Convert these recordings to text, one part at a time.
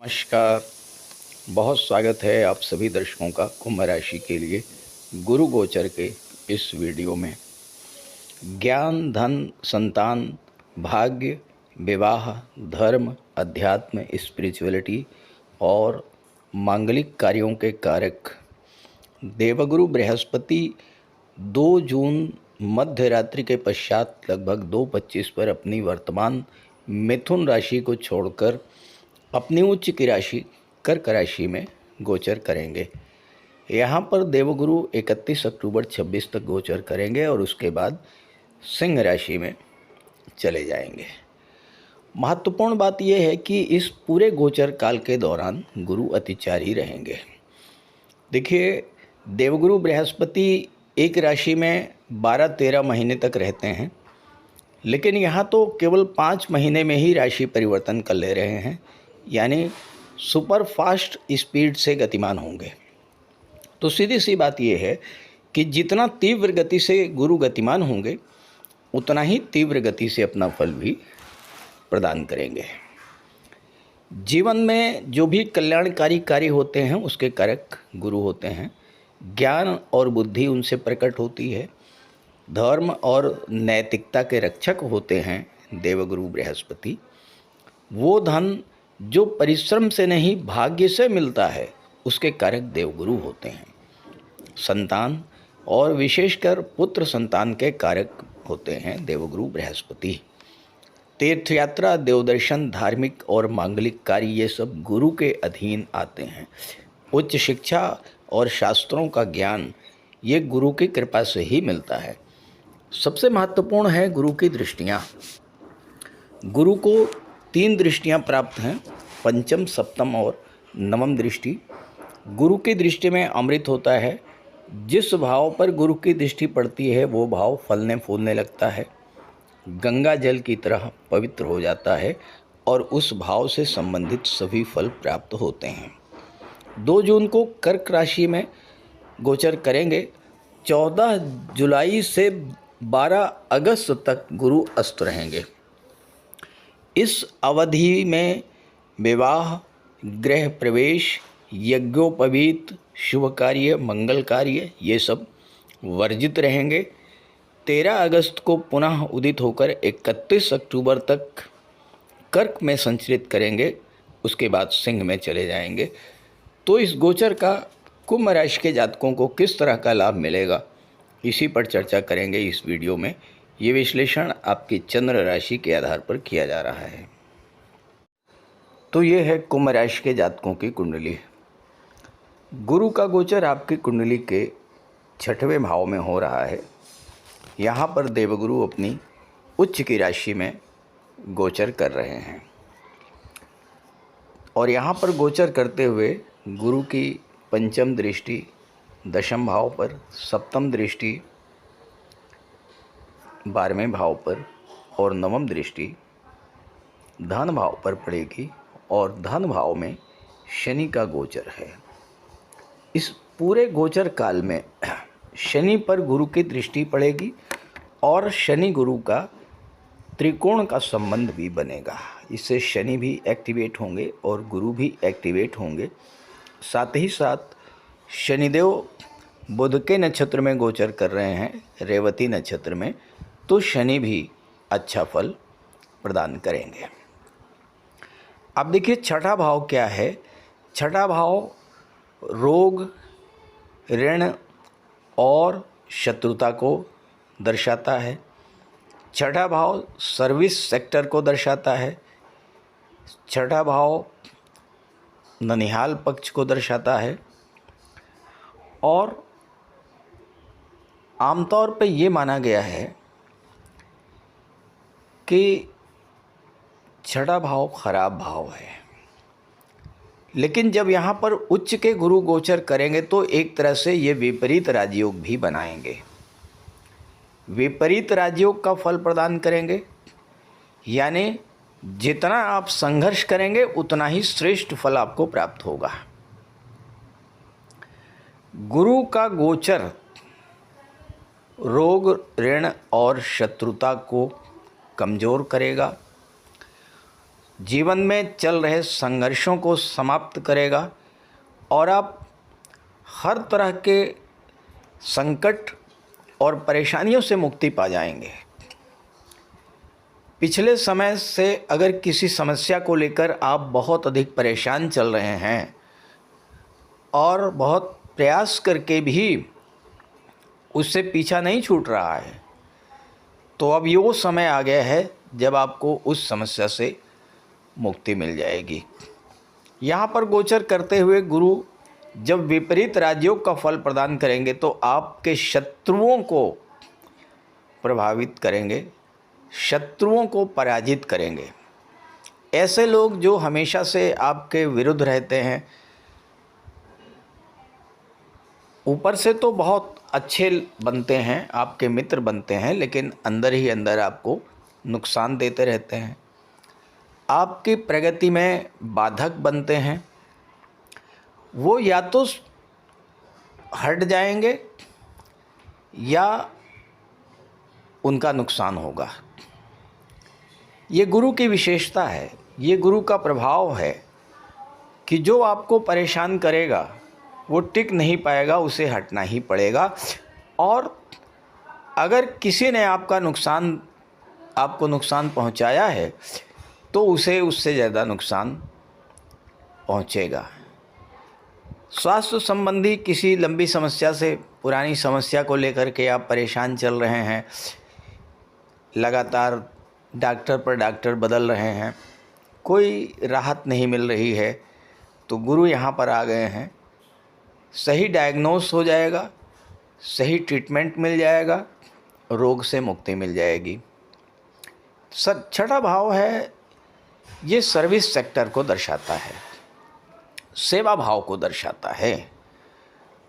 नमस्कार। बहुत स्वागत है आप सभी दर्शकों का कुंभ राशि के लिए गुरु गोचर के इस वीडियो में। ज्ञान, धन, संतान, भाग्य, विवाह, धर्म, अध्यात्म, स्पिरिचुअलिटी और मांगलिक कार्यों के कारक देवगुरु बृहस्पति 2 जून मध्य रात्रि के पश्चात लगभग 2:25 पर अपनी वर्तमान मिथुन राशि को छोड़कर अपनी उच्च की राशि कर्क राशि में गोचर करेंगे। यहाँ पर देवगुरु 31 अक्टूबर 26 तक गोचर करेंगे और उसके बाद सिंह राशि में चले जाएंगे। महत्वपूर्ण बात यह है कि इस पूरे गोचर काल के दौरान गुरु अतिचार ही रहेंगे। देखिए, देवगुरु बृहस्पति एक राशि में 12-13 महीने तक रहते हैं, लेकिन यहाँ तो केवल 5 महीने में ही राशि परिवर्तन कर ले रहे हैं, यानी सुपर फास्ट स्पीड से गतिमान होंगे। तो सीधी सी बात यह है कि जितना तीव्र गति से गुरु गतिमान होंगे उतना ही तीव्र गति से अपना फल भी प्रदान करेंगे। जीवन में जो भी कल्याणकारी कार्य होते हैं उसके कारक गुरु होते हैं। ज्ञान और बुद्धि उनसे प्रकट होती है। धर्म और नैतिकता के रक्षक होते हैं देवगुरु बृहस्पति। वो धन जो परिश्रम से नहीं भाग्य से मिलता है उसके कारक देवगुरु होते हैं। संतान और विशेषकर पुत्र संतान के कारक होते हैं देवगुरु बृहस्पति। तीर्थ यात्रा, देवदर्शन, धार्मिक और मांगलिक कार्य ये सब गुरु के अधीन आते हैं। उच्च शिक्षा और शास्त्रों का ज्ञान ये गुरु की कृपा से ही मिलता है। सबसे महत्वपूर्ण है गुरु की दृष्टियाँ। गुरु को 3 दृष्टियाँ प्राप्त हैं, पंचम, सप्तम और नवम दृष्टि। गुरु की दृष्टि में अमृत होता है। जिस भाव पर गुरु की दृष्टि पड़ती है वो भाव फलने फूलने लगता है, गंगा जल की तरह पवित्र हो जाता है और उस भाव से संबंधित सभी फल प्राप्त होते हैं। 2 जून को कर्क राशि में गोचर करेंगे। 14 जुलाई से 12 अगस्त तक गुरु अस्त रहेंगे। इस अवधि में विवाह, गृह प्रवेश, यज्ञोपवीत, शुभ कार्य, मंगल कार्य ये सब वर्जित रहेंगे। 13 अगस्त को पुनः उदित होकर 31 अक्टूबर तक कर्क में संचरित करेंगे, उसके बाद सिंह में चले जाएंगे। तो इस गोचर का कुंभ राशि के जातकों को किस तरह का लाभ मिलेगा, इसी पर चर्चा करेंगे इस वीडियो में। ये विश्लेषण आपकी चंद्र राशि के आधार पर किया जा रहा है। तो ये है कुंभ राशि के जातकों की कुंडली। गुरु का गोचर आपकी कुंडली के 6वें भाव में हो रहा है। यहाँ पर देवगुरु अपनी उच्च की राशि में गोचर कर रहे हैं और यहाँ पर गोचर करते हुए गुरु की पंचम दृष्टि दशम भाव पर, सप्तम दृष्टि 12वें भाव पर और नवम दृष्टि धन भाव पर पड़ेगी और धन भाव में शनि का गोचर है। इस पूरे गोचर काल में शनि पर गुरु की दृष्टि पड़ेगी और शनि गुरु का त्रिकोण का संबंध भी बनेगा। इससे शनि भी एक्टिवेट होंगे और गुरु भी एक्टिवेट होंगे। साथ ही साथ शनिदेव बुध के नक्षत्र में गोचर कर रहे हैं, रेवती नक्षत्र में, तो शनि भी अच्छा फल प्रदान करेंगे। अब देखिए 6ठा भाव क्या है। 6ठा भाव रोग, ऋण और शत्रुता को दर्शाता है। 6ठा भाव सर्विस सेक्टर को दर्शाता है। 6ठा भाव ननिहाल पक्ष को दर्शाता है और आमतौर पे ये माना गया है कि 6ठा भाव खराब भाव है, लेकिन जब यहाँ पर उच्च के गुरु गोचर करेंगे तो एक तरह से ये विपरीत राजयोग भी बनाएंगे। विपरीत राजयोग का फल प्रदान करेंगे, यानी जितना आप संघर्ष करेंगे उतना ही श्रेष्ठ फल आपको प्राप्त होगा। गुरु का गोचर रोग, ऋण और शत्रुता को कमज़ोर करेगा। जीवन में चल रहे संघर्षों को समाप्त करेगा और आप हर तरह के संकट और परेशानियों से मुक्ति पा जाएंगे। पिछले समय से अगर किसी समस्या को लेकर आप बहुत अधिक परेशान चल रहे हैं और बहुत प्रयास करके भी उससे पीछा नहीं छूट रहा है, तो अब ये वो समय आ गया है जब आपको उस समस्या से मुक्ति मिल जाएगी। यहाँ पर गोचर करते हुए गुरु जब विपरीत राजयोग का फल प्रदान करेंगे तो आपके शत्रुओं को प्रभावित करेंगे, शत्रुओं को पराजित करेंगे। ऐसे लोग जो हमेशा से आपके विरुद्ध रहते हैं, ऊपर से तो बहुत अच्छे बनते हैं, आपके मित्र बनते हैं, लेकिन अंदर ही अंदर आपको नुकसान देते रहते हैं, आपकी प्रगति में बाधक बनते हैं। वो या तो हट जाएंगे या उनका नुकसान होगा। ये गुरु की विशेषता है, ये गुरु का प्रभाव है कि जो आपको परेशान करेगा वो टिक नहीं पाएगा, उसे हटना ही पड़ेगा। और अगर किसी ने आपको नुकसान पहुंचाया है तो उसे उससे ज़्यादा नुकसान पहुंचेगा। स्वास्थ्य संबंधी किसी लंबी समस्या से, पुरानी समस्या को लेकर के आप परेशान चल रहे हैं, लगातार डॉक्टर पर डॉक्टर बदल रहे हैं, कोई राहत नहीं मिल रही है, तो गुरु यहाँ पर आ गए हैं। सही डायग्नोस हो जाएगा, सही ट्रीटमेंट मिल जाएगा, रोग से मुक्ति मिल जाएगी। छठा भाव है, ये सर्विस सेक्टर को दर्शाता है, सेवा भाव को दर्शाता है।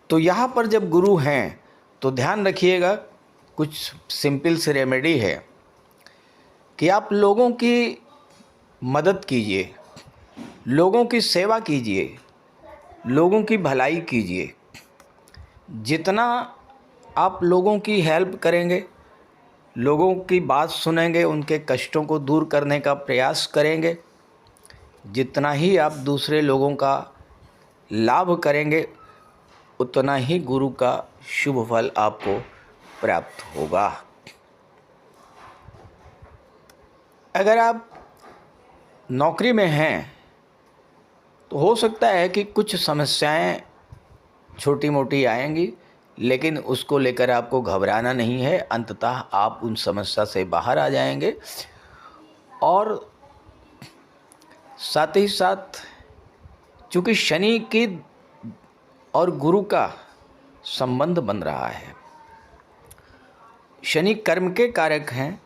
तो यहाँ पर जब गुरु हैं तो ध्यान रखिएगा, कुछ सिंपल सी रेमेडी है कि आप लोगों की मदद कीजिए, लोगों की सेवा कीजिए, लोगों की भलाई कीजिए। जितना आप लोगों की हेल्प करेंगे, लोगों की बात सुनेंगे, उनके कष्टों को दूर करने का प्रयास करेंगे, जितना ही आप दूसरे लोगों का लाभ करेंगे, उतना ही गुरु का शुभ फल आपको प्राप्त होगा। अगर आप नौकरी में हैं तो हो सकता है कि कुछ समस्याएं छोटी मोटी आएंगी, लेकिन उसको लेकर आपको घबराना नहीं है। अंततः आप उन समस्या से बाहर आ जाएंगे। और साथ ही साथ चूँकि शनि की और गुरु का संबंध बन रहा है, शनि कर्म के कारक हैं,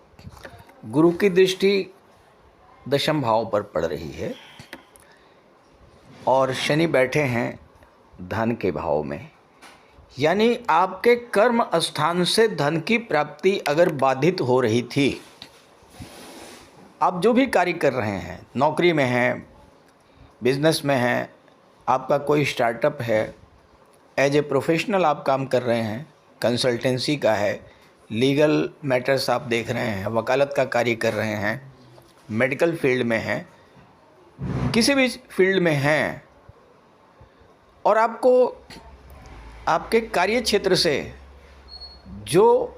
गुरु की दृष्टि दशम भाव पर पड़ रही है और शनि बैठे हैं धन के भाव में। यानी आपके कर्म स्थान से धन की प्राप्ति अगर बाधित हो रही थी, आप जो भी कार्य कर रहे हैं, नौकरी में हैं, बिजनेस में हैं, आपका कोई स्टार्टअप है, एज ए प्रोफेशनल आप काम कर रहे हैं, कंसल्टेंसी का है, लीगल मैटर्स आप देख रहे हैं, वकालत का कार्य कर रहे हैं, मेडिकल फील्ड में हैं, किसी भी फील्ड में हैं, और आपको आपके कार्य क्षेत्र से जो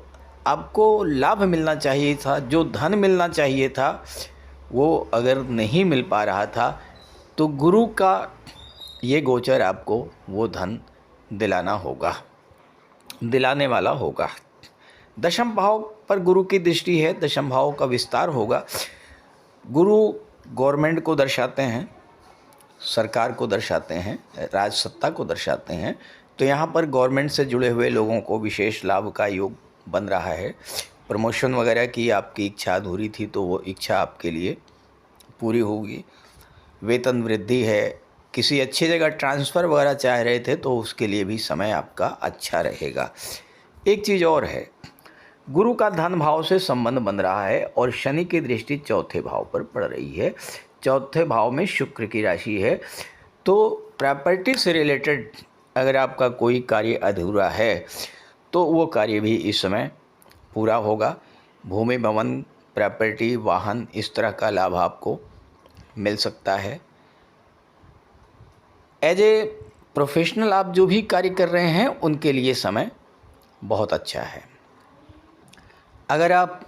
आपको लाभ मिलना चाहिए था, जो धन मिलना चाहिए था, वो अगर नहीं मिल पा रहा था, तो गुरु का ये गोचर आपको वो धन दिलाने वाला होगा। दशम भाव पर गुरु की दृष्टि है, दशम भाव का विस्तार होगा। गुरु गवर्नमेंट को दर्शाते हैं, सरकार को दर्शाते हैं, राज सत्ता को दर्शाते हैं। तो यहाँ पर गवर्नमेंट से जुड़े हुए लोगों को विशेष लाभ का योग बन रहा है। प्रमोशन वगैरह की आपकी इच्छा अधूरी थी तो वो इच्छा आपके लिए पूरी होगी। वेतन वृद्धि है, किसी अच्छी जगह ट्रांसफ़र वगैरह चाह रहे थे तो उसके लिए भी समय आपका अच्छा रहेगा। एक चीज़ और है, गुरु का धन भाव से संबंध बन रहा है और शनि की दृष्टि चौथे भाव पर पड़ रही है। चौथे भाव में शुक्र की राशि है। तो प्रॉपर्टी से रिलेटेड अगर आपका कोई कार्य अधूरा है तो वो कार्य भी इस समय पूरा होगा। भूमि, भवन, प्रॉपर्टी, वाहन, इस तरह का लाभ आपको मिल सकता है। एज ए प्रोफेशनल आप जो भी कार्य कर रहे हैं उनके लिए समय बहुत अच्छा है। अगर आप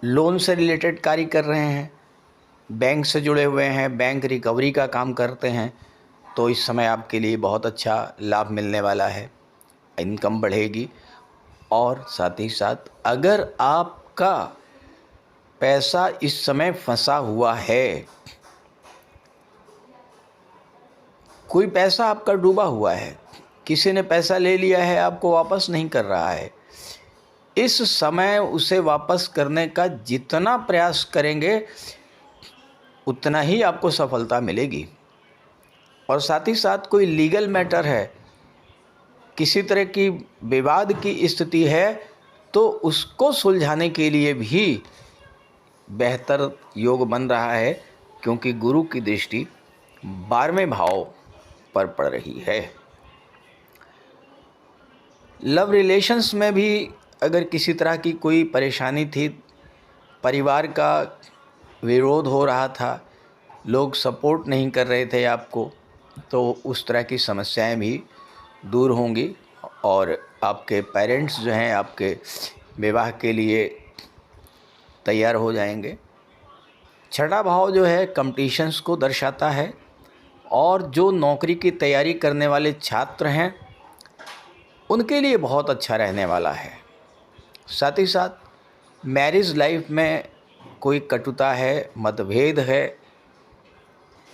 लोन से रिलेटेड कार्य कर रहे हैं, बैंक से जुड़े हुए हैं, बैंक रिकवरी का काम करते हैं, तो इस समय आपके लिए बहुत अच्छा लाभ मिलने वाला है, इनकम बढ़ेगी। और साथ ही साथ अगर आपका पैसा इस समय फंसा हुआ है, कोई पैसा आपका डूबा हुआ है, किसी ने पैसा ले लिया है, आपको वापस नहीं कर रहा है, इस समय उसे वापस करने का जितना प्रयास करेंगे उतना ही आपको सफलता मिलेगी। और साथ ही साथ कोई लीगल मैटर है, किसी तरह की विवाद की स्थिति है, तो उसको सुलझाने के लिए भी बेहतर योग बन रहा है, क्योंकि गुरु की दृष्टि 12वें भाव पर पड़ रही है। लव रिलेशंस में भी अगर किसी तरह की कोई परेशानी थी, परिवार का विरोध हो रहा था, लोग सपोर्ट नहीं कर रहे थे आपको, तो उस तरह की समस्याएं भी दूर होंगी और आपके पेरेंट्स जो हैं आपके विवाह के लिए तैयार हो जाएंगे। छठा भाव जो है कंपटीशंस को दर्शाता है, और जो नौकरी की तैयारी करने वाले छात्र हैं उनके लिए बहुत अच्छा रहने वाला है। साथ ही साथ मैरिज लाइफ में कोई कटुता है, मतभेद है,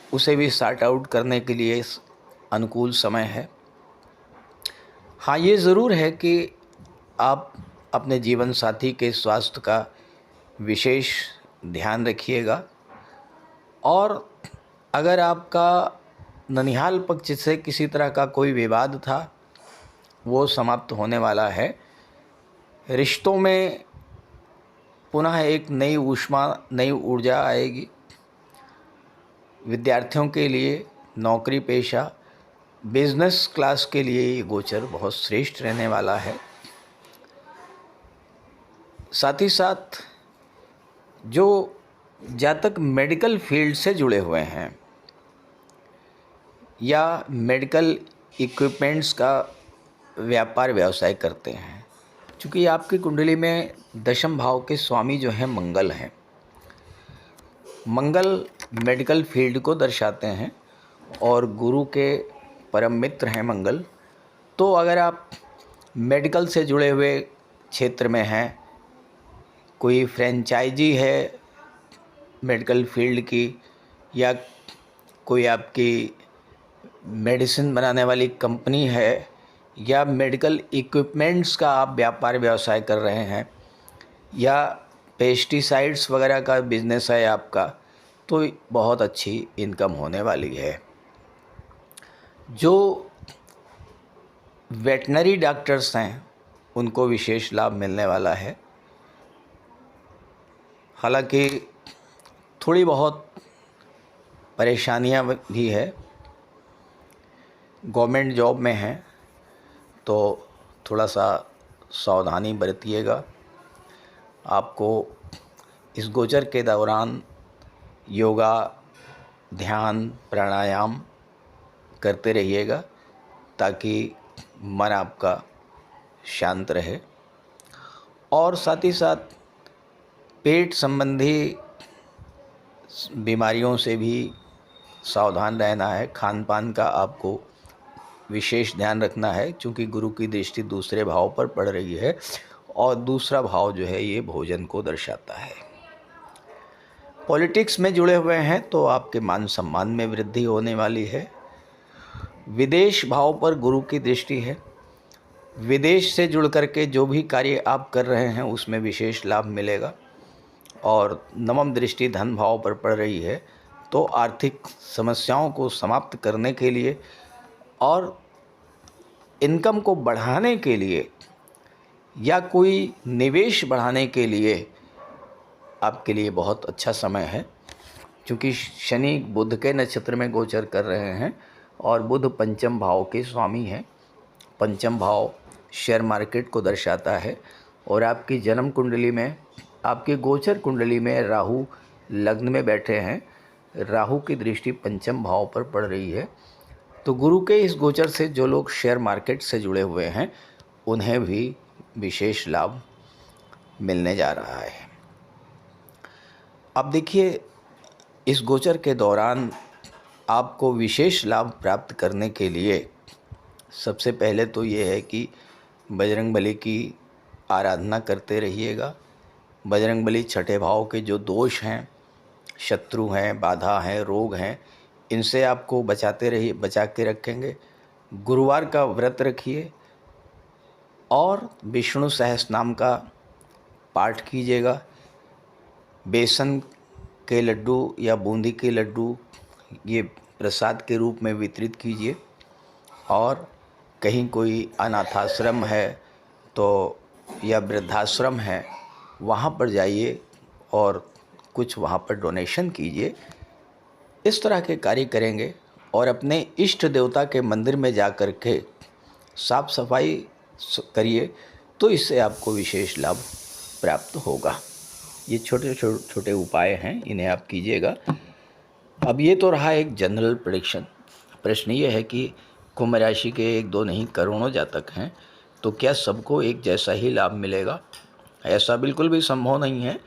उसे भी सॉर्ट आउट करने के लिए अनुकूल समय है। हाँ, ये ज़रूर है कि आप अपने जीवन साथी के स्वास्थ्य का विशेष ध्यान रखिएगा, और अगर आपका ननिहाल पक्ष से किसी तरह का कोई विवाद था वो समाप्त होने वाला है। रिश्तों में पुनः एक नई ऊष्मा, नई ऊर्जा आएगी। विद्यार्थियों के लिए, नौकरी पेशा, बिजनेस क्लास के लिए ये गोचर बहुत श्रेष्ठ रहने वाला है। साथ ही साथ जो जातक मेडिकल फील्ड से जुड़े हुए हैं या मेडिकल इक्विपमेंट्स का व्यापार व्यवसाय करते हैं, चूँकि आपकी कुंडली में दशम भाव के स्वामी जो हैं मंगल हैं, मंगल मेडिकल फील्ड को दर्शाते हैं और गुरु के परम मित्र हैं मंगल। तो अगर आप मेडिकल से जुड़े हुए क्षेत्र में हैं, कोई फ्रेंचाइजी है मेडिकल फील्ड की, या कोई आपकी मेडिसिन बनाने वाली कंपनी है, या मेडिकल इक्विपमेंट्स का आप व्यापार व्यवसाय कर रहे हैं, या पेस्टिसाइड्स वगैरह का बिजनेस है आपका, तो बहुत अच्छी इनकम होने वाली है। जो वेटनरी डॉक्टर्स हैं उनको विशेष लाभ मिलने वाला है। हालांकि थोड़ी बहुत परेशानियां भी है, गवर्नमेंट जॉब में हैं तो थोड़ा सा सावधानी बरतिएगा। आपको इस गोचर के दौरान योगा, ध्यान, प्राणायाम करते रहिएगा ताकि मन आपका शांत रहे। और साथ ही साथ पेट संबंधी बीमारियों से भी सावधान रहना है। खान पान का आपको विशेष ध्यान रखना है, क्योंकि गुरु की दृष्टि दूसरे भाव पर पड़ रही है और दूसरा भाव जो है ये भोजन को दर्शाता है। पॉलिटिक्स में जुड़े हुए हैं तो आपके मान सम्मान में वृद्धि होने वाली है। विदेश भाव पर गुरु की दृष्टि है। विदेश से जुड़ करके जो भी कार्य आप कर रहे हैं उसमें विशेष लाभ मिलेगा। और नवम दृष्टि धन भाव पर पड़ रही है, तो आर्थिक समस्याओं को समाप्त करने के लिए और इनकम को बढ़ाने के लिए या कोई निवेश बढ़ाने के लिए आपके लिए बहुत अच्छा समय है। क्योंकि शनि बुध के नक्षत्र में गोचर कर रहे हैं और बुध पंचम भाव के स्वामी हैं। पंचम भाव शेयर मार्केट को दर्शाता है और आपकी जन्म कुंडली में, आपकी गोचर कुंडली में राहु लग्न में बैठे हैं। राहु की दृष्टि पंचम भाव पर पड़ रही है। तो गुरु के इस गोचर से जो लोग शेयर मार्केट से जुड़े हुए हैं उन्हें भी विशेष लाभ मिलने जा रहा है। अब देखिए, इस गोचर के दौरान आपको विशेष लाभ प्राप्त करने के लिए सबसे पहले तो ये है कि बजरंगबली की आराधना करते रहिएगा। बजरंगबली छठे भाव के जो दोष हैं, शत्रु हैं, बाधा हैं, रोग हैं, इनसे आपको बचा के रखेंगे। गुरुवार का व्रत रखिए और विष्णु सहस्रनाम का पाठ कीजिएगा। बेसन के लड्डू या बूंदी के लड्डू ये प्रसाद के रूप में वितरित कीजिए। और कहीं कोई अनाथाश्रम है तो या वृद्धाश्रम है, वहाँ पर जाइए और कुछ वहाँ पर डोनेशन कीजिए। इस तरह के कार्य करेंगे और अपने इष्ट देवता के मंदिर में जा कर के साफ सफाई करिए तो इससे आपको विशेष लाभ प्राप्त होगा। ये छोटे छोटे उपाय हैं, इन्हें आप कीजिएगा। अब ये तो रहा एक जनरल प्रेडिक्शन। प्रश्न ये है कि कुंभ राशि के 1-2 नहीं करोड़ों जातक हैं, तो क्या सबको एक जैसा ही लाभ मिलेगा? ऐसा बिल्कुल भी संभव नहीं है।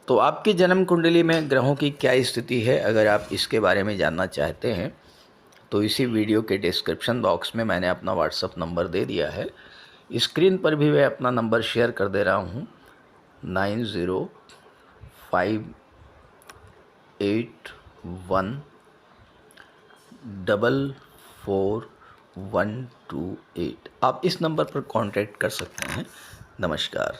तो आपकी जन्म कुंडली में ग्रहों की क्या स्थिति है, अगर आप इसके बारे में जानना चाहते हैं तो इसी वीडियो के डिस्क्रिप्शन बॉक्स में मैंने अपना व्हाट्सअप नंबर दे दिया है। स्क्रीन पर भी मैं अपना नंबर शेयर कर दे रहा हूँ, 9058144128। आप इस नंबर पर कांटेक्ट कर सकते हैं। नमस्कार।